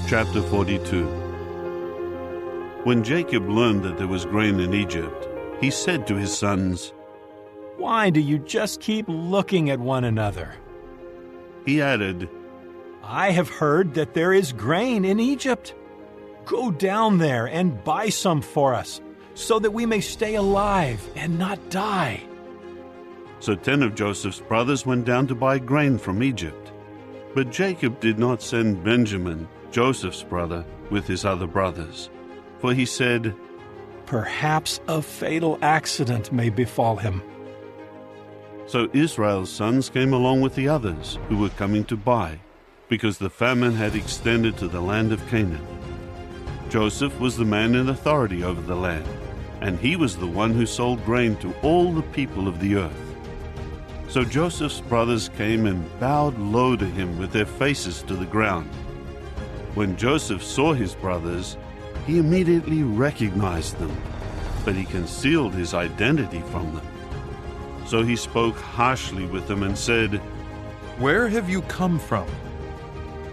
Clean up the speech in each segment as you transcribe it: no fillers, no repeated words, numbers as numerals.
Chapter 42. When Jacob learned that there was grain in Egypt, he said to his sons, "Why do you just keep looking at one another?" He added, "I have heard that there is grain in Egypt. Go down there and buy some for us, so that we may stay alive and not die." So 10 of Joseph's brothers went down to buy grain from Egypt. But Jacob did not send Benjamin, Joseph's brother, with his other brothers. For he said, "Perhaps a fatal accident may befall him." So Israel's sons came along with the others who were coming to buy, because the famine had extended to the land of Canaan. Joseph was the man in authority over the land, and he was the one who sold grain to all the people of the earth. So Joseph's brothers came and bowed low to him with their faces to the ground. When Joseph saw his brothers, he immediately recognized them, but he concealed his identity from them. So he spoke harshly with them and said, "Where have you come from?"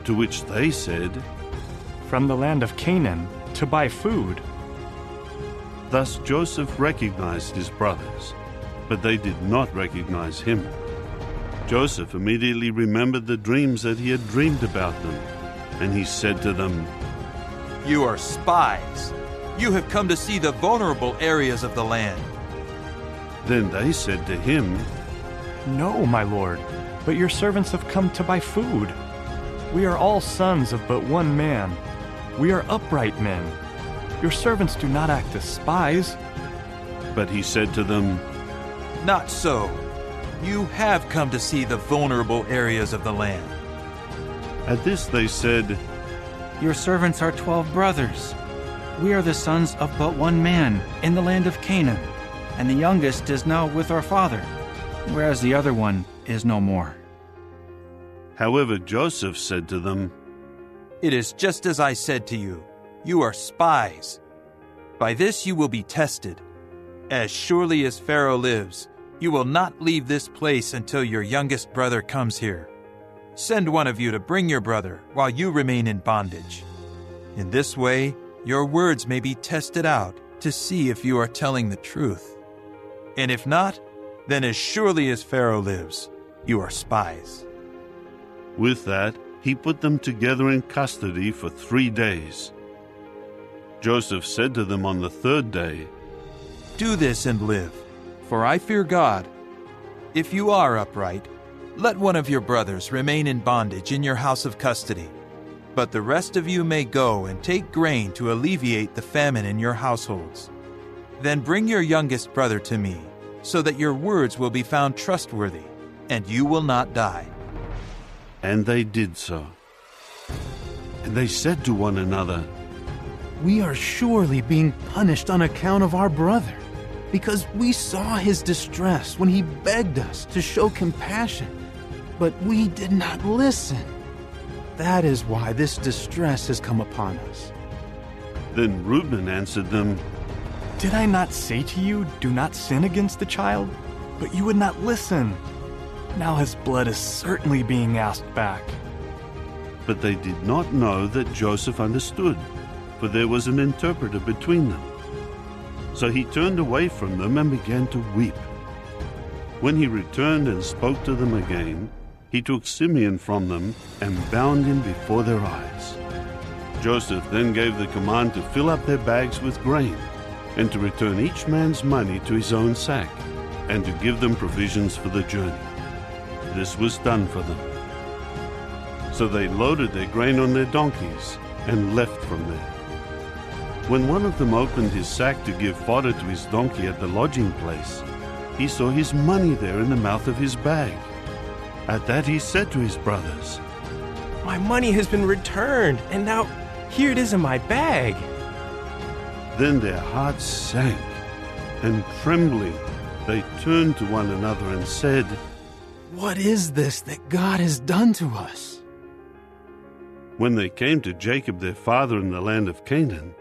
To which they said, "From the land of Canaan, to buy food." Thus Joseph recognized his brothers, but they did not recognize him. Joseph immediately remembered the dreams that he had dreamed about them, and he said to them, "You are spies. You have come to see the vulnerable areas of the land." Then they said to him, "No, my lord, but your servants have come to buy food. We are all sons of but one man. We are upright men. Your servants do not act as spies." But he said to them, Not so. You have come to see the vulnerable areas of the land. At this they said, "Your servants are 12 brothers. We are the sons of but one man in the land of Canaan, and the youngest is now with our father, whereas the other one is no more." However, Joseph said to them, It is just as I said to you. You are spies. By this you will be tested. As surely as Pharaoh lives, you will not leave this place until your youngest brother comes here. Send one of you to bring your brother while you remain in bondage. In this way, your words may be tested out to see if you are telling the truth. And if not, then as surely as Pharaoh lives, you are spies. With that, he put them together in custody for 3 days. Joseph said to them on the 3rd day, Do this and live, for I fear God. If you are upright, let one of your brothers remain in bondage in your house of custody, but the rest of you may go and take grain to alleviate the famine in your households. Then bring your youngest brother to me, so that your words will be found trustworthy, and you will not die. And they did so. And they said to one another, "We are surely being punished on account of our brother, because we saw his distress when he begged us to show compassion, but we did not listen. That is why this distress has come upon us." Then Reuben answered them, "Did I not say to you, do not sin against the child? But you would not listen. Now his blood is certainly being asked back." But they did not know that Joseph understood, for there was an interpreter between them. So he turned away from them and began to weep. When he returned and spoke to them again, he took Simeon from them and bound him before their eyes. Joseph then gave the command to fill up their bags with grain, and to return each man's money to his own sack, and to give them provisions for the journey. This was done for them. So they loaded their grain on their donkeys and left from there. When one of them opened his sack to give fodder to his donkey at the lodging place, he saw his money there in the mouth of his bag. At that he said to his brothers, "My money has been returned, and now here it is in my bag." Then their hearts sank, and trembling, they turned to one another and said, "What is this that God has done to us?" When they came to Jacob their father in the land of Canaan,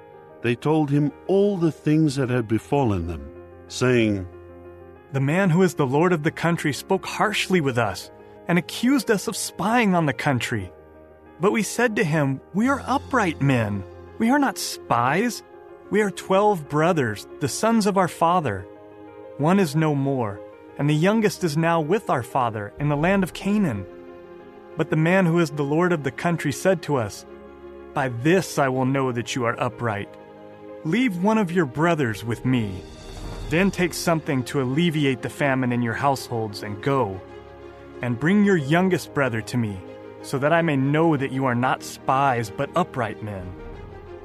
they told him all the things that had befallen them, saying, "The man who is the lord of the country spoke harshly with us and accused us of spying on the country. But we said to him, 'We are upright men. We are not spies. We are 12 brothers, the sons of our father. One is no more, and the youngest is now with our father in the land of Canaan.' But the man who is the Lord of the country said to us, 'By this I will know that you are upright. Leave one of your brothers with me. Then take something to alleviate the famine in your households and go. And bring your youngest brother to me, so that I may know that you are not spies but upright men.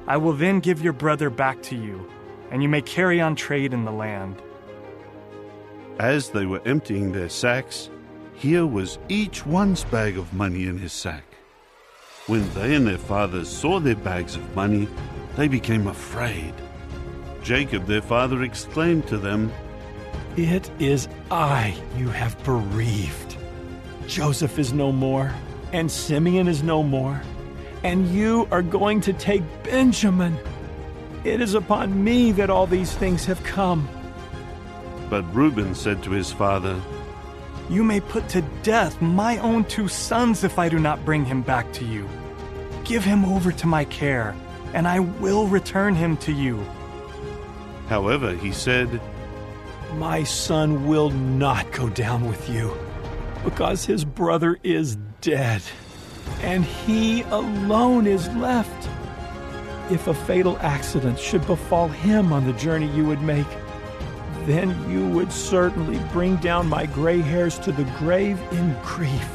I will then give your brother back to you, and you may carry on trade in the land.' As they were emptying their sacks, here was each one's bag of money in his sack. When they and their fathers saw their bags of money, they became afraid. Jacob, their father, exclaimed to them, 'It is I you have bereaved. Joseph is no more, and Simeon is no more, and you are going to take Benjamin. It is upon me that all these things have come.' But Reuben said to his father, You may put to death my own 2 sons if I do not bring him back to you. Give him over to my care, and I will return him to you." However, he said, My son will not go down with you, because his brother is dead, and he alone is left. If a fatal accident should befall him on the journey you would make, then you would certainly bring down my gray hairs to the grave in grief.